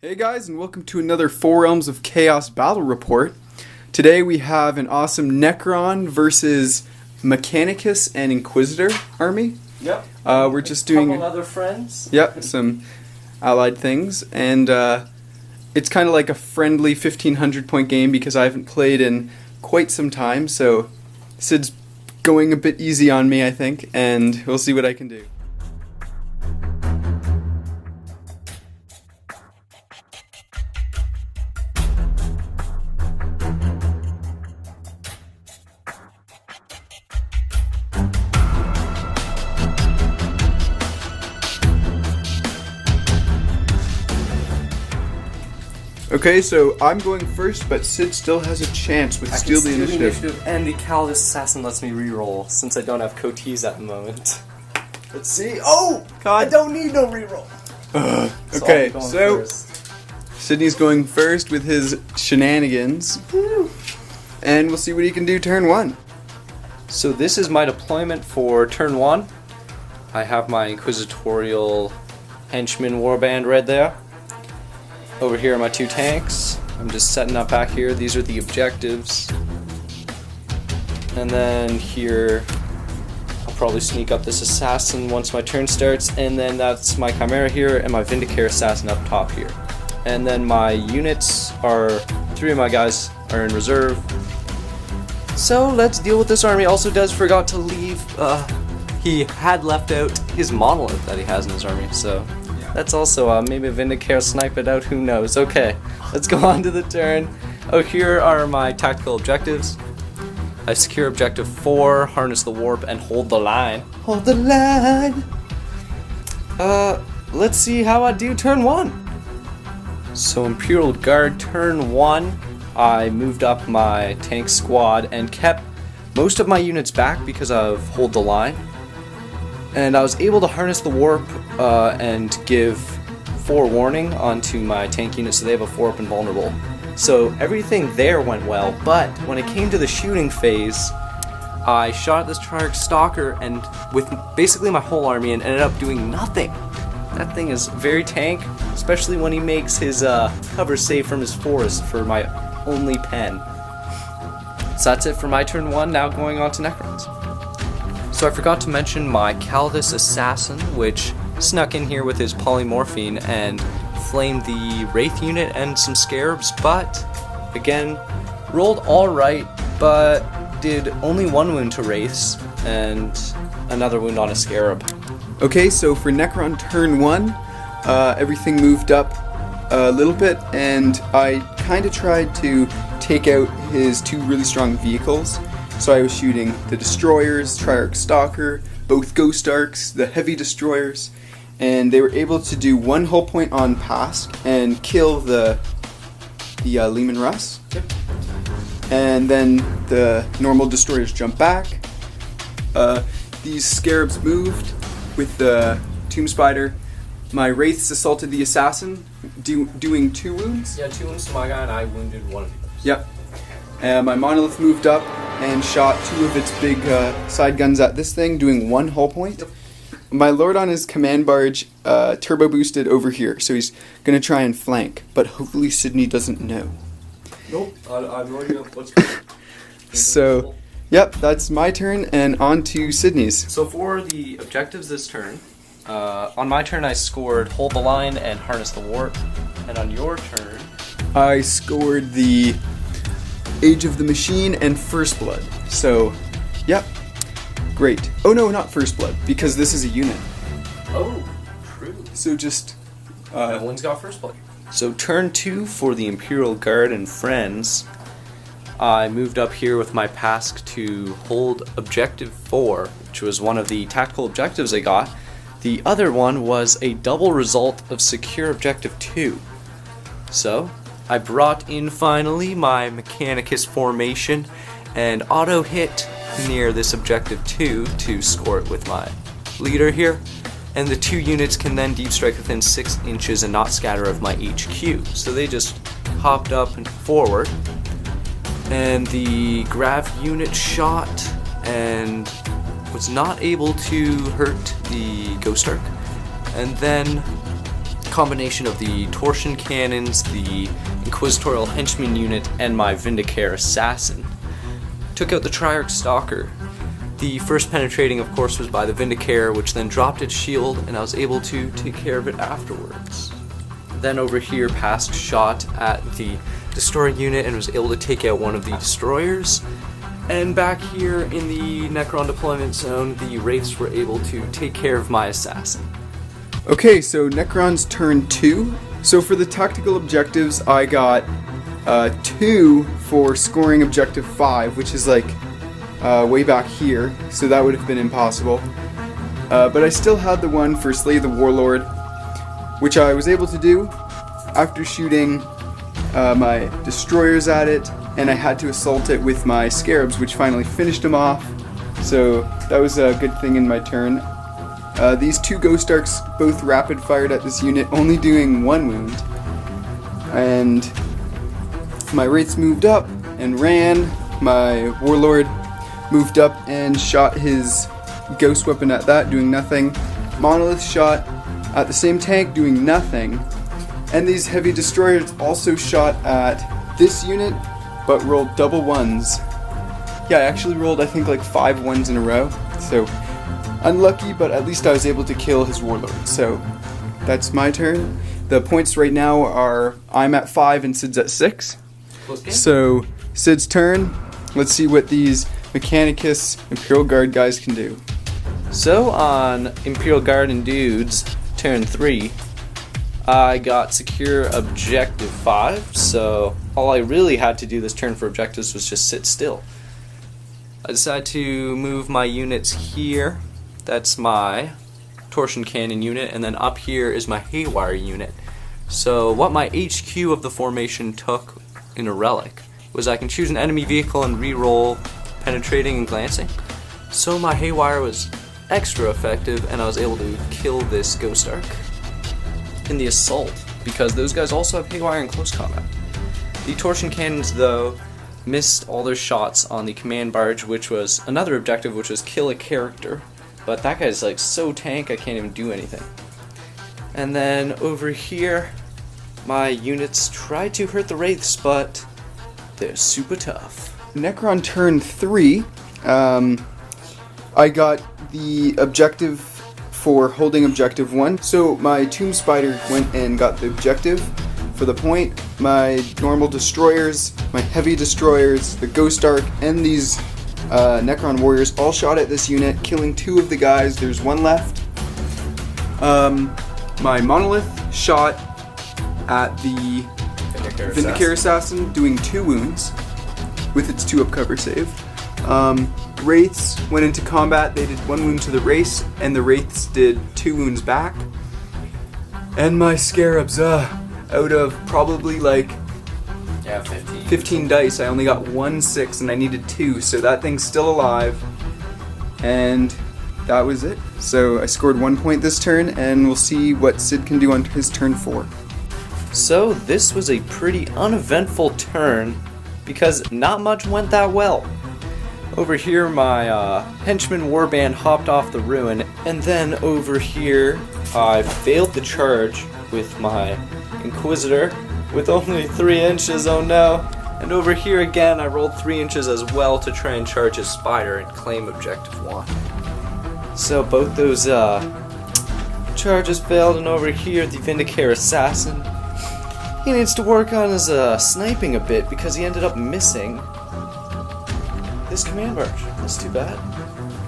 Hey guys, and welcome to another Four Realms of Chaos battle report. Today we have an awesome Necron versus Mechanicus and Inquisitor army. Yep. We're just doing a couple other friends. Yep, some allied things, and it's kind of like a friendly 1500 point game because I haven't played in quite some time. So Sid's going a bit easy on me, I think, and we'll see what I can do. Okay, so I'm going first, but Sid still has a chance with Steal the Initiative. And the Callous Assassin lets me reroll, since I don't have Coatees at the moment. Let's see. Oh! God. I don't need no reroll! Okay, so Sydney's going first with his shenanigans. Woo. And we'll see what he can do turn one. So this is my deployment for turn one. I have my Inquisitorial Henchman Warband right there. Over here are my two tanks. I'm just setting up back here. These are the objectives. And then here, I'll probably sneak up this assassin once my turn starts. And then that's my Chimera here and my Vindicare assassin up top here. And then my units are, 3 of my guys are in reserve. So let's deal with this army. Also forgot to leave, he had left out his monolith that he has in his army, so. That's also maybe a Vindicare snipe it out, who knows. Okay, let's go on to the turn. Oh, here are my tactical objectives. I secure objective 4, harness the warp, and hold the line. Hold the line! Let's see how I do turn 1. So Imperial Guard turn 1, I moved up my tank squad and kept most of my units back because of hold the line. And I was able to harness the warp and give forewarning onto my tank unit so they have a 4-up invulnerable. So everything there went well, but when it came to the shooting phase, I shot at this Triarch Stalker and with basically my whole army and ended up doing nothing. That thing is very tank, especially when he makes his cover save from his forest for my only pen. So that's it for my turn 1, now going on to Necrons. So I forgot to mention my Callous Assassin, which snuck in here with his polymorphine and flamed the Wraith unit and some Scarabs, but again, rolled alright, but did only 1 wound to Wraiths and another wound on a Scarab. Okay, so for Necron turn 1, everything moved up a little bit, and I kind of tried to take out his 2 really strong vehicles. So I was shooting the destroyers, Triarch Stalker, both Ghost Arcs, the heavy destroyers, and they were able to do 1 hull point on pass and kill the Leman Russ. Yep. And then the normal destroyers jumped back. These Scarabs moved with the Tomb Spider. My Wraiths assaulted the assassin, doing 2 wounds. Yeah, 2 wounds to my guy, and I wounded 1 of you. Yep. My Monolith moved up and shot 2 of its big side guns at this thing, doing 1 hull point. Yep. My Lord on his command barge turbo boosted over here, so he's going to try and flank, but hopefully Sydney doesn't know. Nope, I've already got what's going on. So, yep, that's my turn, and on to Sydney's. So for the objectives this turn, on my turn I scored hold the line and harness the warp, and on your turn, I scored the Age of the Machine and First Blood. So, yep, great. Oh no, not First Blood, because this is a unit. Oh, true. So just... no one's got First Blood. So turn 2 for the Imperial Guard and friends. I moved up here with my Pask to hold Objective 4, which was one of the tactical objectives I got. The other one was a double result of Secure Objective 2. So, I brought in finally my Mechanicus formation and auto hit near this objective 2 to score it with my leader here, and the 2 units can then deep strike within 6 inches and not scatter of my HQ. So they just hopped up and forward, and the Grav unit shot and was not able to hurt the Ghost Arc, and then combination of the torsion cannons, the inquisitorial henchman unit, and my Vindicare assassin. Took out the Triarch Stalker. The first penetrating, of course, was by the Vindicare, which then dropped its shield, and I was able to take care of it afterwards. Then over here, passed shot at the destroyer unit and was able to take out one of the destroyers. And back here in the Necron deployment zone, the Wraiths were able to take care of my assassin. Okay, so Necron's turn 2. So for the tactical objectives, I got 2 for scoring objective 5, which is like way back here, so that would have been impossible. But I still had the one for Slay the Warlord, which I was able to do after shooting my destroyers at it, and I had to assault it with my scarabs, which finally finished him off. So that was a good thing in my turn. These 2 Ghost Arcs both rapid fired at this unit, only doing 1 wound. And my Wraiths moved up and ran. My Warlord moved up and shot his Ghost Weapon at that, doing nothing. Monolith shot at the same tank, doing nothing. And these Heavy Destroyers also shot at this unit, but rolled double 1s. Yeah, I actually rolled, I think, like 5 1s in a row. So, unlucky, but at least I was able to kill his Warlord. So, that's my turn. The points right now are, I'm at 5 and Sid's at 6. So, Sid's turn. Let's see what these Mechanicus Imperial Guard guys can do. So on Imperial Guard and Dudes, turn 3, I got secure objective 5, so all I really had to do this turn for objectives was just sit still. I decided to move my units here. That's my torsion cannon unit, and then up here is my haywire unit. So what my HQ of the formation took in a relic was I can choose an enemy vehicle and re-roll penetrating and glancing. So my haywire was extra effective, and I was able to kill this Ghost Arc in the assault, because those guys also have haywire in close combat. The torsion cannons, though, missed all their shots on the command barge, which was another objective, which was kill a character. But that guy's like so tank I can't even do anything. And then over here, my units tried to hurt the Wraiths, but they're super tough. Necron turn 3, I got the objective for holding objective 1. So my Tomb Spider went and got the objective for the point. My normal destroyers, my heavy destroyers, the Ghost Arc, and these Necron warriors all shot at this unit, killing 2 of the guys. There's 1 left. My Monolith shot at the Vindicare Assassin, doing 2 wounds with its 2-up cover save. Wraiths went into combat. They did 1 wound to the race, and the Wraiths did 2 wounds back. And my Scarabs, out of probably like 15 dice, I only got 1 6, and I needed 2, so that thing's still alive. And that was it. So I scored 1 point this turn, and we'll see what Sid can do on his turn 4. So this was a pretty uneventful turn, because not much went that well. Over here, my henchman warband hopped off the ruin, and then over here, I failed the charge with my Inquisitor with only 3 inches, oh no. And over here again, I rolled 3 inches as well to try and charge his spider and claim objective 1. So both those charges failed, and over here, the Vindicare Assassin, he needs to work on his sniping a bit because he ended up missing this command barge. That's too bad.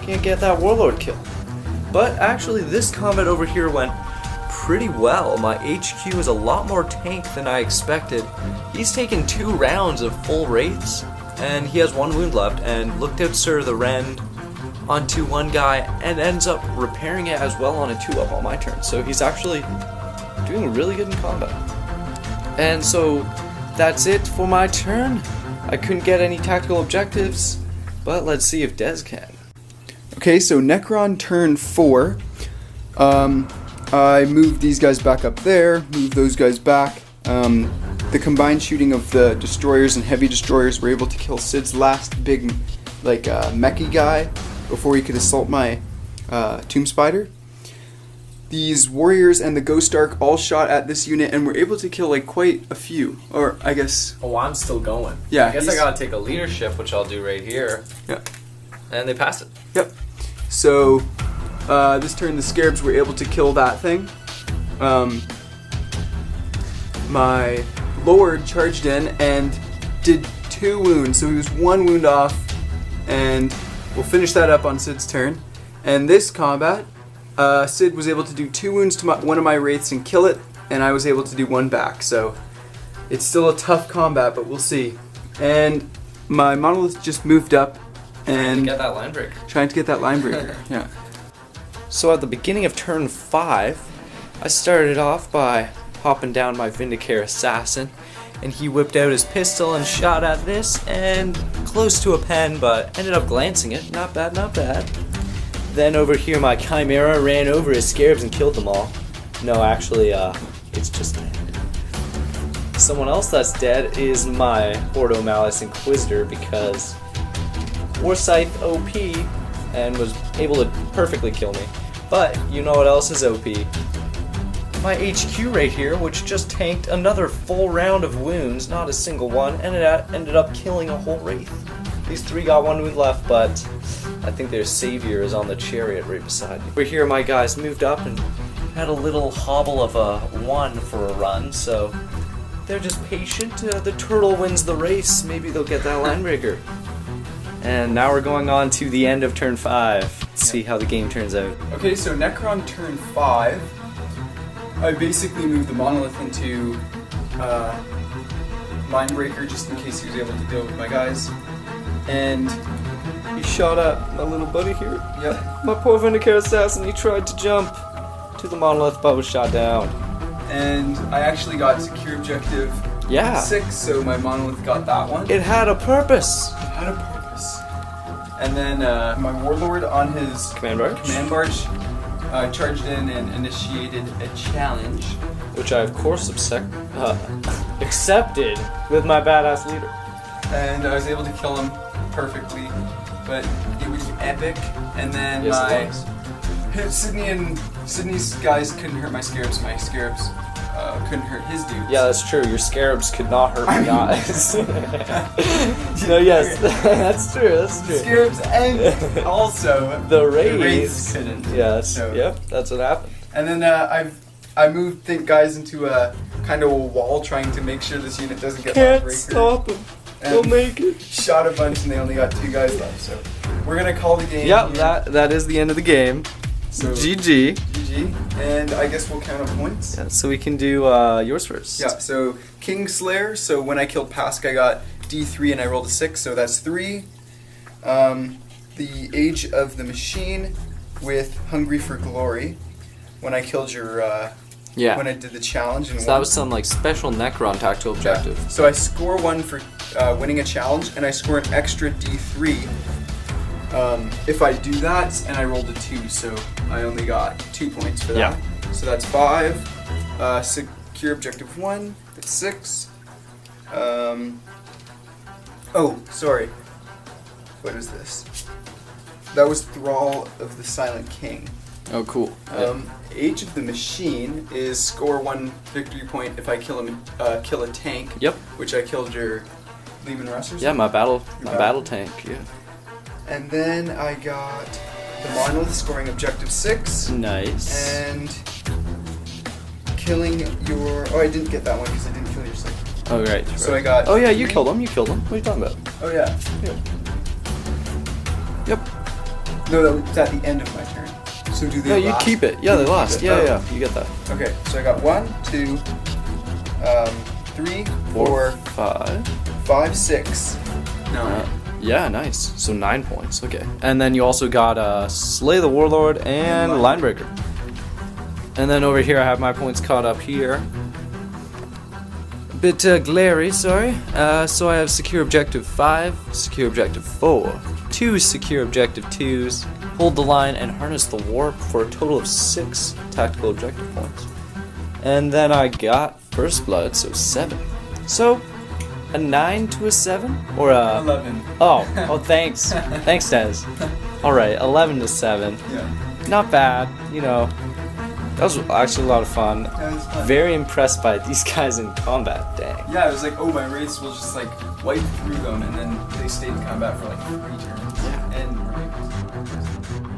Can't get that Warlord kill. But actually, this combat over here went pretty well. My HQ is a lot more tank than I expected. He's taken 2 rounds of full Wraiths, and he has 1 wound left, and looked out Sir the Rend onto one guy, and ends up repairing it as well on a 2-up on my turn. So he's actually doing really good in combat. And so that's it for my turn. I couldn't get any tactical objectives, but let's see if Dez can. Okay, so Necron turn 4. I moved these guys back up there, moved those guys back. The combined shooting of the destroyers and heavy destroyers were able to kill Sid's last big, mechy guy before he could assault my Tomb Spider. these warriors and the Ghost Ark all shot at this unit and were able to kill like quite a few. Or I guess. Oh, I'm still going. Yeah. I guess I gotta take a leadership, which I'll do right here. Yeah. And they passed it. Yep. So this turn the Scarabs were able to kill that thing. My Lord charged in and did 2 wounds, so he was 1 wound off, and we'll finish that up on Sid's turn. And this combat, Sid was able to do 2 wounds to one of my Wraiths and kill it, and I was able to do 1 back, so it's still a tough combat, but we'll see. And my Monolith just moved up and Get that line breaker. trying to get that line breaker. Yeah. So at the beginning of turn 5, I started off by popping down my Vindicare Assassin, and he whipped out his pistol and shot at this, and close to a pen, but ended up glancing it. Not bad, not bad. Then over here, my Chimera ran over his Scarabs and killed them all. No, actually, it's just dead. Someone else that's dead is my Ordo Malice Inquisitor, because Warsight OP and was able to perfectly kill me. But you know what else is OP? My HQ right here, which just tanked another full round of wounds, not a single one, and it ended up killing a whole Wraith. These 3 got 1 wound left, but I think their savior is on the chariot right beside me. Over here, my guys moved up and had a little hobble of a 1 for a run, so they're just patient. The turtle wins the race. Maybe they'll get that line breaker. And now we're going on to the end of turn 5. Let's see how the game turns out. Okay, so Necron turn 5. I basically moved the Monolith into Mindbreaker just in case he was able to deal with my guys. And he shot at my little buddy here. Yep. My poor Vindicare Assassin, he tried to jump to the Monolith but was shot down. And I actually got secure objective 6, so my Monolith got that one. It had a purpose. It had a purpose. And then my Warlord on his Command Barge charged in and initiated a challenge. Which I, of course, accepted with my badass leader. And I was able to kill him perfectly, but it was epic. And then Sydney's guys couldn't hurt my Scarabs. My Scarabs couldn't hurt his dudes. Yeah, that's true. Your Scarabs could not hurt my guys. No, yes, that's true. That's true. Scarabs and also the Wraiths couldn't. Yeah, So- yep, that's what happened. And then I moved guys into a kind of a wall, trying to make sure this unit doesn't get Can't Lawbreaker. stop them. They'll And make it. shot a bunch, and they only got 2 guys left. So we're gonna call the game. Yep, here. that is the end of the game. So GG. GG. And I guess we'll count up points. Yeah, so we can do yours first. Yeah. So Kingslayer. So when I killed Pask, I got D3 and I rolled a 6, so that's 3. The Age of the Machine with Hungry for Glory. When I killed your. Yeah. When I did the challenge. And So that was some like special Necron tactical objective. Yeah. So I score 1 for winning a challenge, and I score an extra D3 if I do that, and I rolled a 2, so I only got 2 points for that. Yeah. So that's 5. Secure objective 1. That's 6. Oh, sorry. What is this? That was Thrall of the Silent King. Oh, cool. Age of the Machine is score 1 victory point if I kill a tank. Yep. Which I killed your Lehman Russ or something? Yeah, my battle tank. Yeah. And then I got the Monolith scoring objective 6. Nice. And killing your. Oh, I didn't get that one because I didn't kill your second. Oh, right. So I got. Oh yeah, you 3. killed him. You killed him. What are you talking about? Oh yeah. Yep. No, that was at the end of my turn. So do they No, you last? keep it. Yeah, they lost. it. Yeah, Oh. yeah. You get that. Okay, so I got 1, 2, 3, 4, 5. 5, 6, 9. Yeah, nice. So 9 points. Okay. And then you also got Slay the Warlord and Linebreaker. And then over here I have my points caught up here. A bit glary, sorry. So I have Secure Objective 5, Secure Objective 4, 2 Secure Objective 2s, Hold the Line, and Harness the Warp for a total of 6 tactical objective points. And then I got First Blood, so 7. So a 9 to a 7? Or a 11. Oh, thanks. Thanks, Des. Alright, 11 to 7. Yeah. Not bad, you know. That was actually a lot of fun. That was fun. Very impressed by these guys in combat. Dang. Yeah, it was like, oh, my wraiths will just like wipe through them, and then they stayed in combat for like 3 turns. Yeah. And